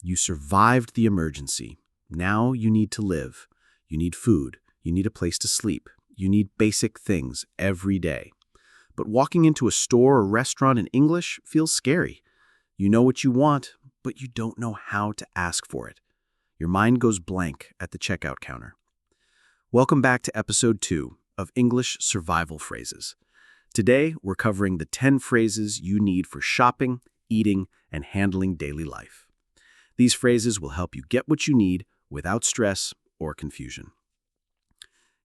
You survived the emergency. Now you need to live. You need food. You need a place to sleep. You need basic things every day. But walking into a store or restaurant in English feels scary. You know what you want, but you don't know how to ask for it. Your mind goes blank at the checkout counter. Welcome back to Episode 2 of English Survival Phrases. Today, we're covering the 10 phrases you need for shopping, eating, and handling daily life. These phrases will help you get what you need without stress or confusion.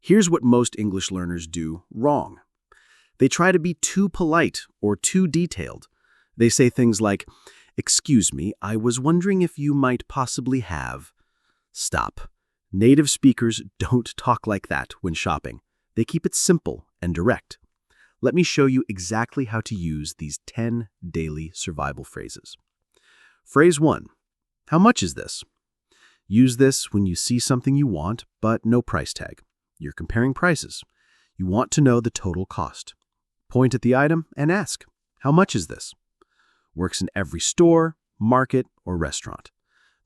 Here's what most English learners do wrong. They try to be too polite or too detailed. They say things like, "Excuse me, I was wondering if you might possibly have..." Stop. Native speakers don't talk like that when shopping. They keep it simple and direct. Let me show you exactly how to use these 10 daily survival phrases. Phrase 1. How much is this? Use this when you see something you want, but no price tag. You're comparing prices. You want to know the total cost. Point at the item and ask, how much is this? Works in every store, market, or restaurant.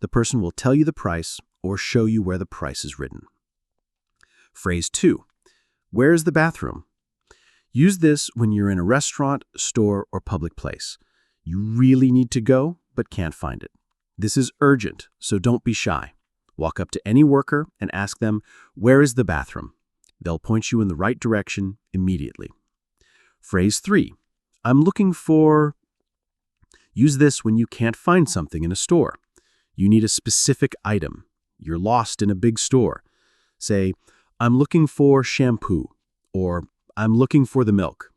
The person will tell you the price or show you where the price is written. Phrase 2. Where is the bathroom? Use this when you're in a restaurant, store, or public place. You really need to go, but can't find it. This is urgent, so don't be shy. Walk up to any worker and ask them, where is the bathroom? They'll point you in the right direction immediately. Phrase 3. I'm looking for... Use this when you can't find something in a store. You need a specific item. You're lost in a big store. Say, I'm looking for shampoo, or I'm looking for the milk.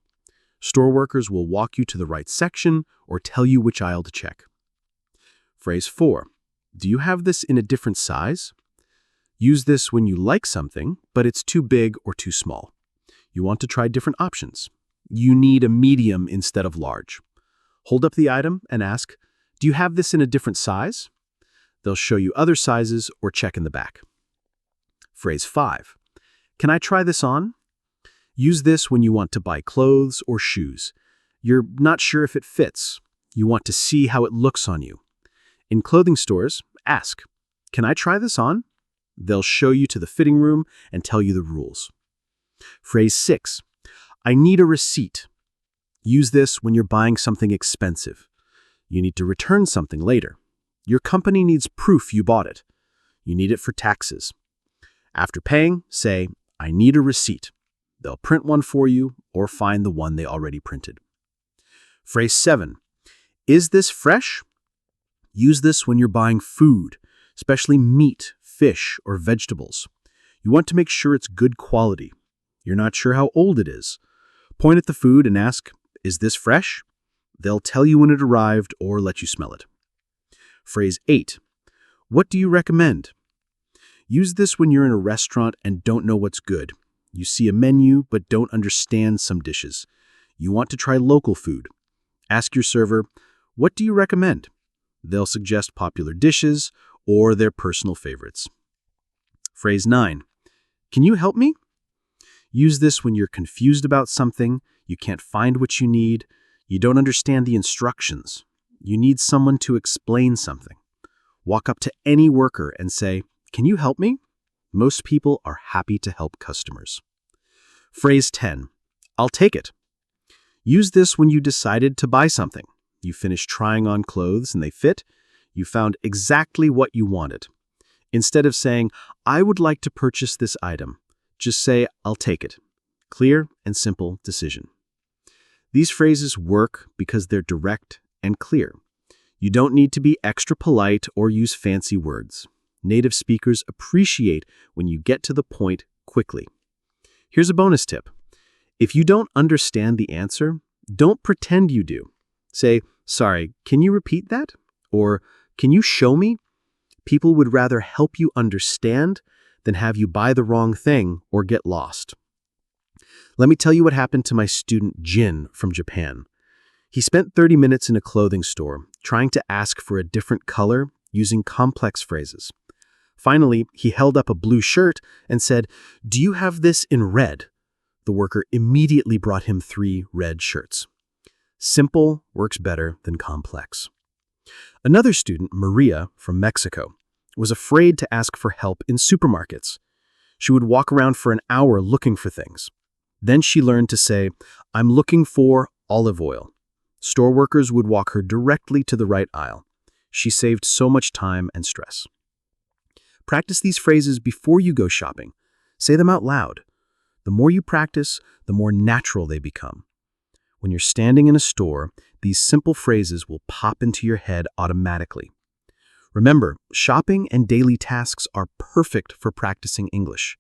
Store workers will walk you to the right section or tell you which aisle to check. Phrase 4. Do you have this in a different size? Use this when you like something, but it's too big or too small. You want to try different options. You need a medium instead of large. Hold up the item and ask, do you have this in a different size? They'll show you other sizes or check in the back. Phrase 5. Can I try this on? Use this when you want to buy clothes or shoes. You're not sure if it fits. You want to see how it looks on you. In clothing stores, ask, can I try this on? They'll show you to the fitting room and tell you the rules. Phrase 6. I need a receipt. Use this when you're buying something expensive. You need to return something later. Your company needs proof you bought it. You need it for taxes. After paying, say, I need a receipt. They'll print one for you or find the one they already printed. Phrase 7. Is this fresh? Use this when you're buying food, especially meat, fish, or vegetables. You want to make sure it's good quality. You're not sure how old it is. Point at the food and ask, is this fresh? They'll tell you when it arrived or let you smell it. Phrase 8. What do you recommend? Use this when you're in a restaurant and don't know what's good. You see a menu but don't understand some dishes. You want to try local food. Ask your server, what do you recommend? They'll suggest popular dishes or their personal favorites. Phrase 9. Can you help me? Use this when you're confused about something, you can't find what you need, you don't understand the instructions. You need someone to explain something. Walk up to any worker and say, can you help me? Most people are happy to help customers. Phrase 10. I'll take it. Use this when you decided to buy something. You finished trying on clothes and they fit. You found exactly what you wanted. Instead of saying, I would like to purchase this item, just say, I'll take it. Clear and simple decision. These phrases work because they're direct and clear. You don't need to be extra polite or use fancy words. Native speakers appreciate when you get to the point quickly. Here's a bonus tip. If you don't understand the answer, don't pretend you do. Say, sorry, can you repeat that? Or, can you show me? People would rather help you understand than have you buy the wrong thing or get lost. Let me tell you what happened to my student Jin from Japan. He spent 30 minutes in a clothing store trying to ask for a different color using complex phrases. Finally, he held up a blue shirt and said, do you have this in red? The worker immediately brought him 3 red shirts. Simple works better than complex. Another student, Maria from Mexico, was afraid to ask for help in supermarkets. She would walk around for an hour looking for things. Then she learned to say, "I'm looking for olive oil." Store workers would walk her directly to the right aisle. She saved so much time and stress. Practice these phrases before you go shopping. Say them out loud. The more you practice, the more natural they become. When you're standing in a store, these simple phrases will pop into your head automatically. Remember, shopping and daily tasks are perfect for practicing English.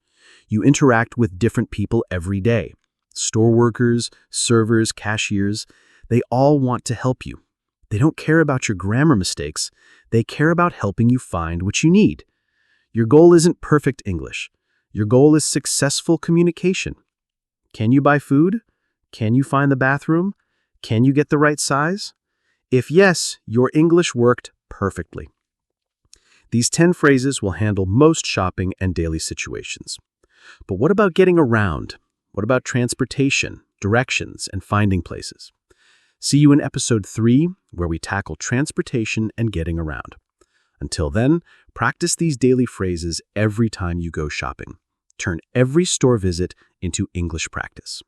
You interact with different people every day. Store workers, servers, cashiers, they all want to help you. They don't care about your grammar mistakes. They care about helping you find what you need. Your goal isn't perfect English. Your goal is successful communication. Can you buy food? Can you find the bathroom? Can you get the right size? If yes, your English worked perfectly. These 10 phrases will handle most shopping and daily situations. But what about getting around? What about transportation, directions, and finding places? See you in episode 3, where we tackle transportation and getting around. Until then, practice these daily phrases every time you go shopping. Turn every store visit into English practice.